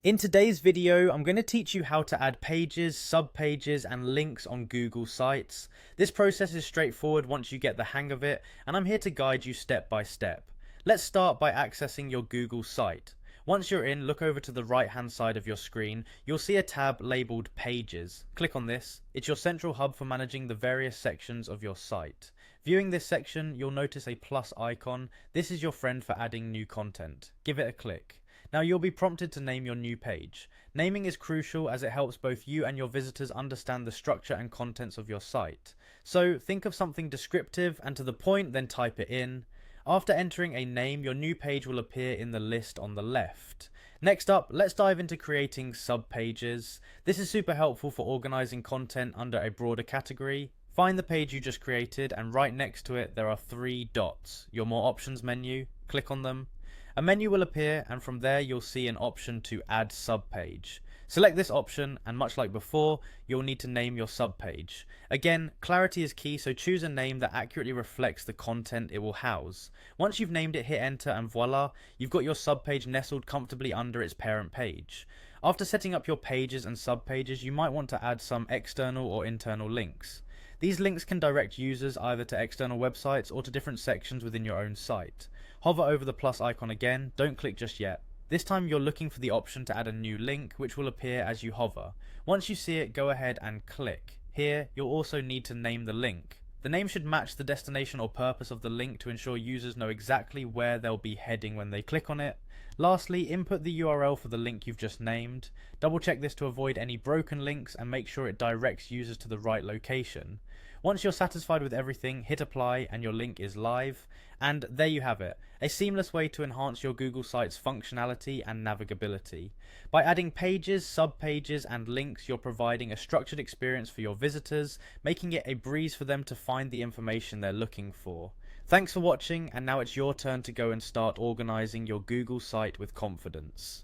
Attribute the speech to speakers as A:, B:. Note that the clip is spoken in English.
A: In today's video, I'm going to teach you how to add pages, subpages, and links on Google Sites. This process is straightforward once you get the hang of it, and I'm here to guide you step by step. Let's start by accessing your Google site. Once you're in, look over to the right hand side of your screen. You'll see a tab labeled Pages. Click on this. It's your central hub for managing the various sections of your site. Viewing this section, you'll notice a plus icon. This is your friend for adding new content. Give it a click. Now you'll be prompted to name your new page. Naming is crucial as it helps both you and your visitors understand the structure and contents of your site. So think of something descriptive and to the point, then type it in. After entering a name, your new page will appear in the list on the left. Next up, let's dive into creating subpages. This is super helpful for organizing content under a broader category. Find the page you just created and right next to it there are three dots, your More Options menu. Click on them. A menu will appear and from there you'll see an option to add subpage. Select this option and much like before, you'll need to name your subpage. Again, clarity is key, so choose a name that accurately reflects the content it will house. Once you've named it, hit enter and voila, you've got your subpage nestled comfortably under its parent page. After setting up your pages and subpages, you might want to add some external or internal links. These links can direct users either to external websites or to different sections within your own site. Hover over the plus icon again, don't click just yet. This time you're looking for the option to add a new link which will appear as you hover. Once you see it, go ahead and click. Here, you'll also need to name the link. The name should match the destination or purpose of the link to ensure users know exactly where they'll be heading when they click on it. Lastly, input the URL for the link you've just named. Double check this to avoid any broken links and make sure it directs users to the right location. Once you're satisfied with everything, hit apply and your link is live. And there you have it, a seamless way to enhance your Google site's functionality and navigability. By adding pages, subpages, and links, you're providing a structured experience for your visitors, making it a breeze for them to find the information they're looking for. Thanks for watching, and now it's your turn to go and start organizing your Google site with confidence.